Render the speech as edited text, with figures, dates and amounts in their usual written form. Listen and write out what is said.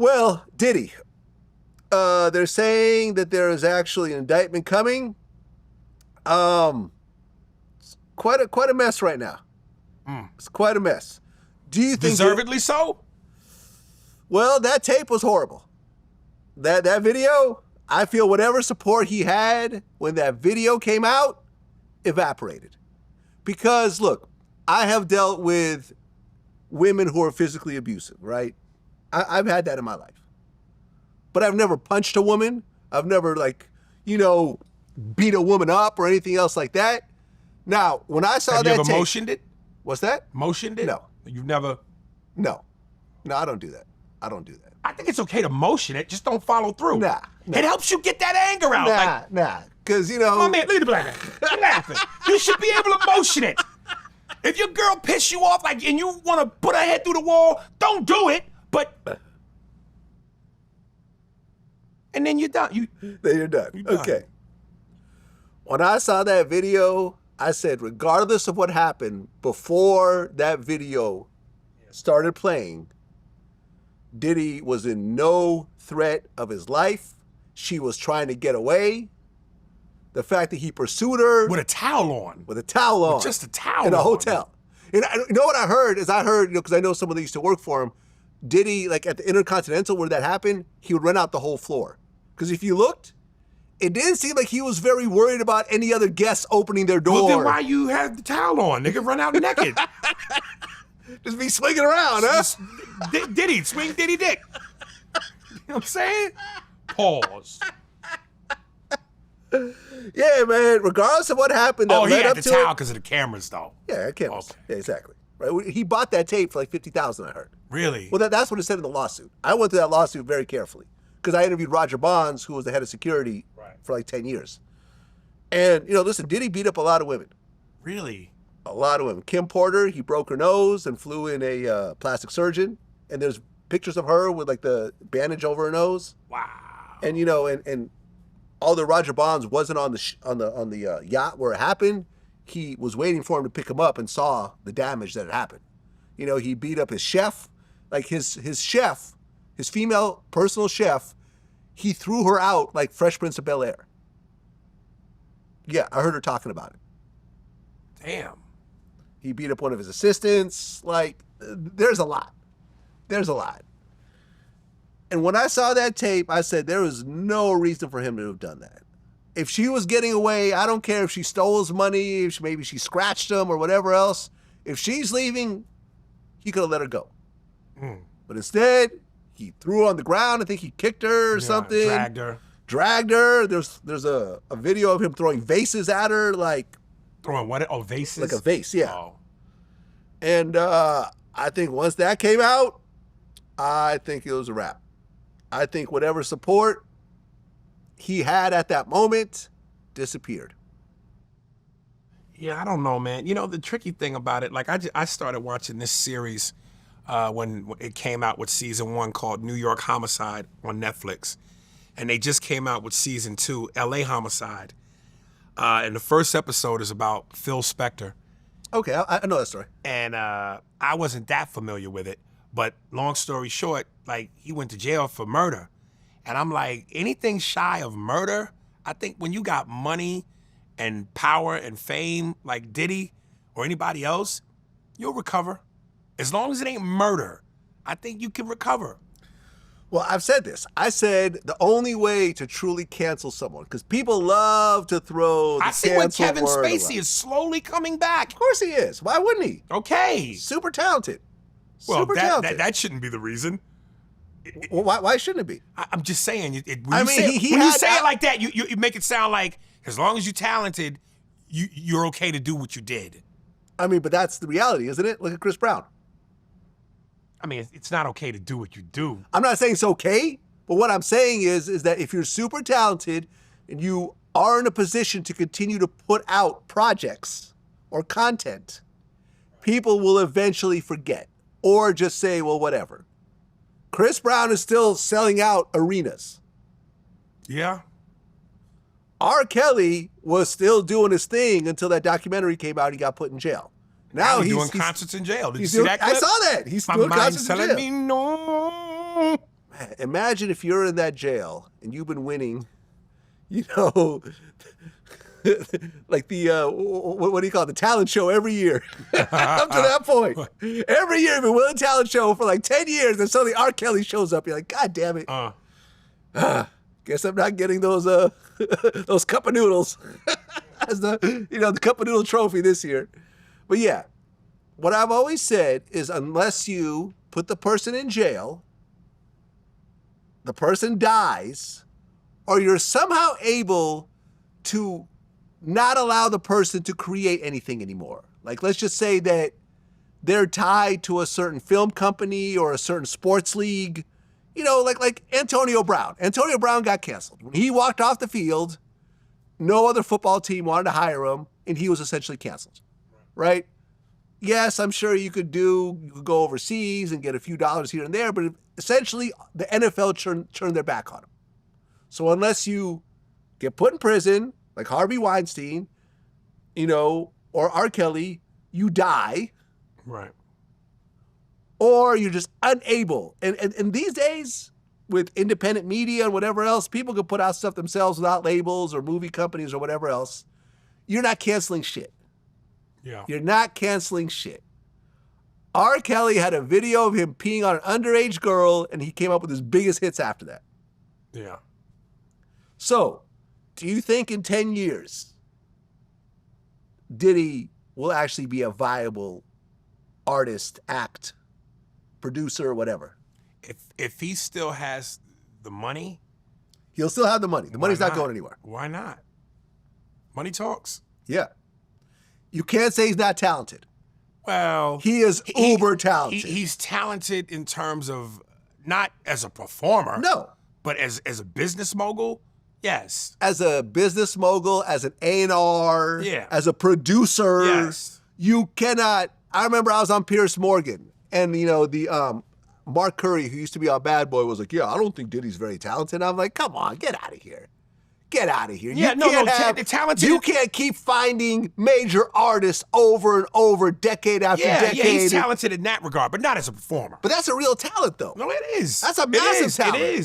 Well, Diddy. They're saying that there is actually an indictment coming. It's quite a mess right now. It's quite a mess. Do you think deservedly so? Well, that tape was horrible. That video, I feel whatever support he had when that video came out evaporated. Because look, I have dealt with women who are physically abusive, right? I've had that in my life. But I've never punched a woman. I've never beat a woman up or anything else like that. Now, when I saw Have that you ever tape, motioned it? What's that? Motioned it? No. You've never? No, I don't do that. I don't do that. I think it's okay to motion it, just don't follow through. Nah. It helps you get that anger out. Nah. Because, My man, look at the black man. You're laughing. You should be able to motion it. If your girl piss you off and you want to put her head through the wall, don't do it, but... And then you're done. Then you're done. Okay. When I saw that video, I said, regardless of what happened before that video started playing, Diddy was in no threat of his life. She was trying to get away. The fact that he pursued her. With a towel on. With just a towel in a on. hotel. And you know what I heard is because I know someone that used to work for him, Diddy, like at the Intercontinental where that happened, he would rent out the whole floor. Because if you looked, it didn't seem like he was very worried about any other guests opening their door. Well, then why you have the towel on? Nigga, run out naked. Just be swinging around, huh? Diddy, swing Diddy dick. You know what I'm saying? Pause. Yeah, man. Regardless of what happened, he led had up the to towel it. because of the cameras, though. Yeah, cameras. Okay. Yeah, exactly. Right. He bought that tape for like $50,000. I heard. Really? Well, that's what it said in the lawsuit. I went through that lawsuit very carefully because I interviewed Roger Bonds, who was the head of security for like 10 years. And listen, Diddy beat up a lot of women. Really? A lot of women. Kim Porter, he broke her nose and flew in a plastic surgeon. And there's pictures of her with like the bandage over her nose. Wow. And and although Roger Bonds wasn't on the yacht where it happened, he was waiting for him to pick him up and saw the damage that had happened. He beat up his chef, like his chef, his female personal chef. He threw her out like Fresh Prince of Bel-Air. Yeah, I heard her talking about it. Damn. He beat up one of his assistants. Like, there's a lot. There's a lot. And when I saw that tape, I said there was no reason for him to have done that. If she was getting away, I don't care if she stole his money, if maybe she scratched him or whatever else. If she's leaving, he could have let her go. But instead, he threw her on the ground. I think he kicked her or something. Dragged her. There's a video of him throwing vases at her, like... Throwing what? Oh, vases? Like a vase, yeah. Oh. And I think once that came out, I think it was a wrap. I think whatever support he had at that moment disappeared. Yeah, I don't know, man. The tricky thing about it, like I started watching this series when it came out with season 1 called New York Homicide on Netflix. And they just came out with season 2, LA Homicide. And the first episode is about Phil Spector. Okay, I know that story. And I wasn't that familiar with it. But long story short, like, he went to jail for murder. And I'm like, anything shy of murder, I think when you got money and power and fame like Diddy or anybody else, you'll recover. As long as it ain't murder, I think you can recover. Well, I've said this. I said the only way to truly cancel someone, because people love to throw the I see when Kevin Spacey is slowly coming back. Of course he is. Why wouldn't he? Okay. Super talented. Well, Super talented. that shouldn't be the reason. Well, why shouldn't it be? I'm just saying. When he you say it like that, you make it sound like as long as you're talented, you're okay to do what you did. I mean, but that's the reality, isn't it? Look at Chris Brown. I mean, it's not okay to do what you do. I'm not saying it's okay, but what I'm saying is that if you're super talented and you are in a position to continue to put out projects or content, people will eventually forget or just say, well, whatever. Chris Brown is still selling out arenas. Yeah. R. Kelly was still doing his thing until that documentary came out and he got put in jail. Now he's doing concerts in jail. Did you see that clip? I saw that. He's doing concerts in jail. My mind's telling me no. Imagine if you're in that jail and you've been winning, you know, like the what do you call it? The talent show every year. Up to that point, every year you've been winning talent show for like 10 years, and suddenly R. Kelly shows up. You're like, God damn it! Guess I'm not getting those those cup of noodles as the cup of noodle trophy this year. But yeah, what I've always said is unless you put the person in jail, the person dies, or you're somehow able to not allow the person to create anything anymore. Like, let's just say that they're tied to a certain film company or a certain sports league, like Antonio Brown. Antonio Brown got canceled. When he walked off the field, no other football team wanted to hire him, and he was essentially canceled, right? Yes, I'm sure you could go overseas and get a few dollars here and there, but essentially the NFL turned their back on him. So unless you get put in prison, like Harvey Weinstein, or R. Kelly, you die. Right. Or you're just unable. And these days, with independent media and whatever else, people can put out stuff themselves without labels or movie companies or whatever else. You're not canceling shit. Yeah. You're not canceling shit. R. Kelly had a video of him peeing on an underage girl, and he came up with his biggest hits after that. Yeah. So, do you think in 10 years, Diddy will actually be a viable artist, act, producer, whatever? If he still has the money, he'll still have the money. The money's not going anywhere. Why not? Money talks. Yeah. You can't say he's not talented. Well, he is uber talented. He's talented in terms of not as a performer. No. But as a business mogul, yes. As a business mogul, as an A&R, yeah. As a producer, yes. You cannot. I remember I was on Piers Morgan, and the Mark Curry, who used to be on Bad Boy, was like, "Yeah, I don't think Diddy's very talented." I'm like, "Come on, get out of here." Get out of here. Yeah, talented. You can't keep finding major artists over and over, decade after decade. Yeah, he's talented in that regard, but not as a performer. But that's a real talent, though. No, it is. That's a massive talent. It is.